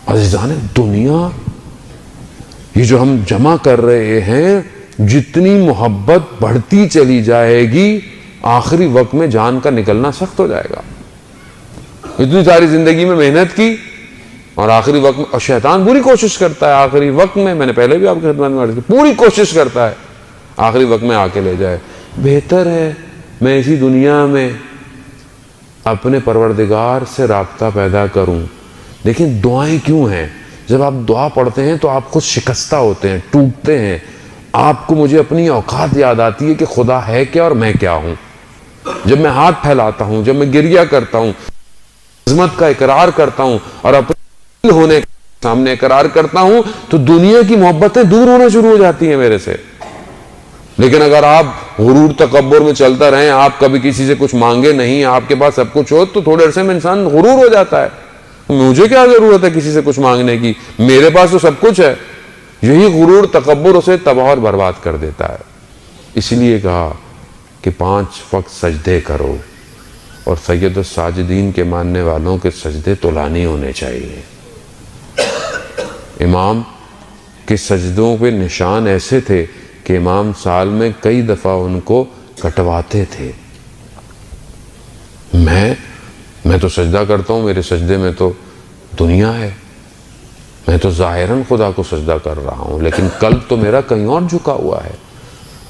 عزیزان دنیا، یہ جو ہم جمع کر رہے ہیں، جتنی محبت بڑھتی چلی جائے گی آخری وقت میں جان کا نکلنا سخت ہو جائے گا. اتنی ساری زندگی میں محنت کی اور آخری وقت میں، اور شیطان پوری کوشش کرتا ہے آخری وقت میں نے پہلے بھی آپ کی خدمت میں عرض کی، پوری کوشش کرتا ہے آخری وقت میں آ کے لے جائے. بہتر ہے میں اسی دنیا میں اپنے پروردگار سے رابطہ پیدا کروں. لیکن دعائیں کیوں ہیں؟ جب آپ دعا پڑھتے ہیں تو آپ خود شکستہ ہوتے ہیں، ٹوٹتے ہیں. آپ کو مجھے اپنی اوقات یاد آتی ہے کہ خدا ہے کیا اور میں کیا ہوں. جب میں ہاتھ پھیلاتا ہوں، جب میں گریہ کرتا ہوں، عظمت کا اقرار کرتا ہوں اور اپنے ہونے کے سامنے اقرار کرتا ہوں، تو دنیا کی محبتیں دور ہونا شروع ہو جاتی ہیں میرے سے. لیکن اگر آپ غرور تکبر میں چلتا رہیں، آپ کبھی کسی سے کچھ مانگے نہیں، آپ کے پاس سب کچھ ہو، تو تھوڑے عرصے میں انسان غرور ہو جاتا ہے. مجھے کیا ضرورت ہے کسی سے کچھ مانگنے کی، میرے پاس تو سب کچھ ہے. یہی غرور تکبر اسے تباہ اور برباد کر دیتا ہے. اس لیے کہا کہ 5 وقت سجدے کرو، اور سید الساجدین کے ماننے والوں کے سجدے طولانی ہونے چاہیے. امام کے سجدوں پہ نشان ایسے تھے کہ امام سال میں کئی دفعہ ان کو کٹواتے تھے. میں تو سجدہ کرتا ہوں، میرے سجدے میں تو دنیا ہے، میں تو ظاہراً خدا کو سجدہ کر رہا ہوں، لیکن قلب تو میرا کہیں اور جھکا ہوا ہے.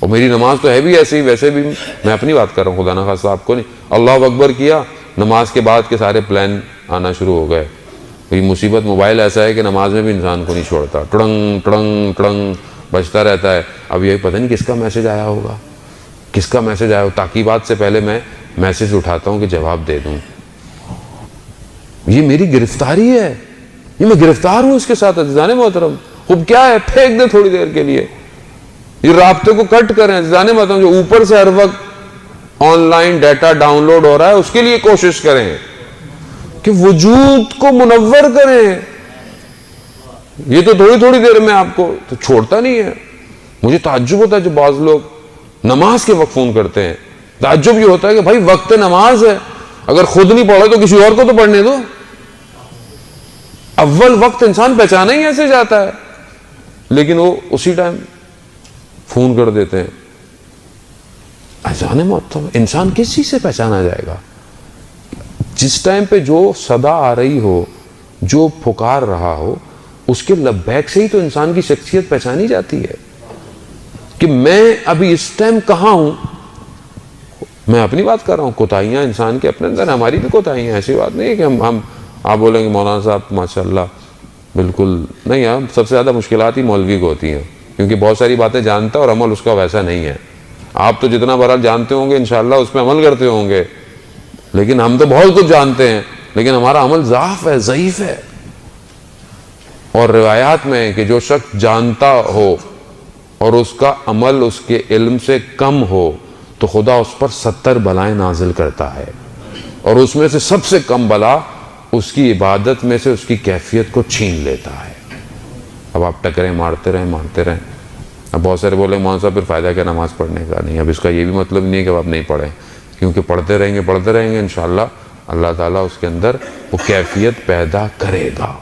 اور میری نماز تو ہے بھی ایسے ہی، ویسے بھی میں اپنی بات کر رہا ہوں، خدا نہ خواستہ آپ کو نہیں. اللہ اکبر کیا، نماز کے بعد کے سارے پلان آنا شروع ہو گئے. یہ مصیبت موبائل ایسا ہے کہ نماز میں بھی انسان کو نہیں چھوڑتا، ٹڑنگ ٹڑنگ ٹڑنگ بجتا رہتا ہے. اب یہ پتہ نہیں کس کا میسج آیا ہوگا، کس کا میسج آیا ہو. تعقیبات سے پہلے میں میسج اٹھاتا ہوں کہ جواب دے دوں. یہ میری گرفتاری ہے، یہ میں گرفتار ہوں اس کے ساتھ. عزیزان محترم، خوب کیا ہے، پھینک دیں تھوڑی دیر کے لیے، یہ رابطے کو کٹ کریں. عزیزان محترم، جو اوپر سے ہر وقت online data download ہو رہا ہے، اس کے لیے کوشش کریں کہ وجود کو منور کریں. یہ تو تھوڑی تھوڑی دیر میں آپ کو تو چھوڑتا نہیں ہے. مجھے تعجب ہوتا ہے جب بعض لوگ نماز کے وقت فون کرتے ہیں. تعجب یہ ہوتا ہے کہ بھائی وقت نماز ہے، اگر خود نہیں پڑھو تو کسی اور کو تو پڑھنے دو. اول وقت انسان پہچانا ہی ایسے جاتا ہے، لیکن وہ اسی ٹائم فون کر دیتے ہیں. اذان محترم، انسان کس چیز سے پہچانا جائے گا؟ جس ٹائم پہ جو صدا آ رہی ہو، جو پکار رہا ہو، اس کے لبیک سے ہی تو انسان کی شخصیت پہچانی جاتی ہے کہ میں ابھی اس ٹائم کہاں ہوں. میں اپنی بات کر رہا ہوں، کوتاہیاں انسان کے اپنے اندر، ہماری بھی کوتاہیاں. ایسی بات نہیں ہے کہ آپ بولیں گے مولانا صاحب ماشاءاللہ بالکل نہیں. سب سے زیادہ مشکلات ہی مولوی کو ہوتی ہیں، کیونکہ بہت ساری باتیں جانتا ہے اور عمل اس کا ویسا نہیں ہے. آپ تو جتنا بہرحال جانتے ہوں گے انشاءاللہ اس پہ عمل کرتے ہوں گے، لیکن ہم تو بہت کچھ جانتے ہیں لیکن ہمارا عمل ضعف ہے، ضعیف ہے. اور روایات میں کہ جو شخص جانتا ہو اور اس کا عمل اس کے علم سے کم ہو تو خدا اس پر 70 بلائیں نازل کرتا ہے، اور اس میں سے سب سے کم بلا اس کی عبادت میں سے اس کی کیفیت کو چھین لیتا ہے. اب آپ ٹکریں مارتے رہیں. اب بہت سارے بولے مولانا صاحب پھر فائدہ کیا نماز پڑھنے کا؟ نہیں، اب اس کا یہ بھی مطلب نہیں ہے کہ آپ نہیں پڑھیں، کیونکہ پڑھتے رہیں گے انشاءاللہ اللہ تعالیٰ اس کے اندر وہ کیفیت پیدا کرے گا.